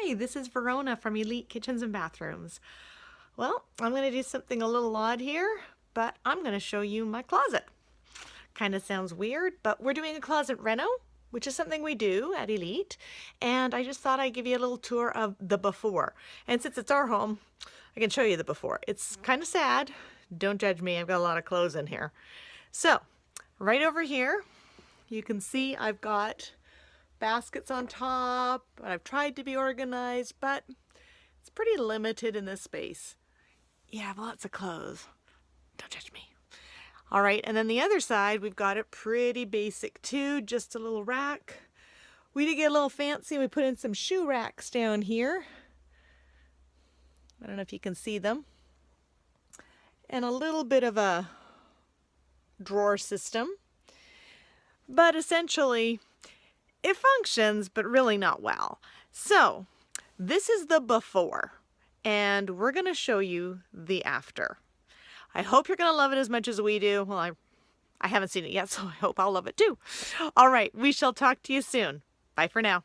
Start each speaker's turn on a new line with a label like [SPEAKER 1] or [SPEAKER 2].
[SPEAKER 1] Hi, this is Verona from Elite Kitchens and Bathrooms. Well, I'm going to do something a little odd here, but I'm going to show you my closet. Kind of sounds weird, but we're doing a closet reno, which is something we do at Elite, and I just thought I'd give you a little tour of the before. And since it's our home, I can show you the before. It's kind of sad. Don't judge me, I've got a lot of clothes in here. So, right over here, you can see I've got baskets on top. I've tried to be organized, but it's pretty limited in this space. You have lots of clothes. Don't judge me. All right, and then the other side, we've got it pretty basic too, just a little rack. We did get a little fancy. We put in some shoe racks down here. I don't know if you can see them. And a little bit of a drawer system. But essentially, it functions, but really not well. So, this is the before, and we're going to show you the after. I hope you're going to love it as much as we do. Well, I haven't seen it yet, so I hope I'll love it too. All right, we shall talk to you soon. Bye for now.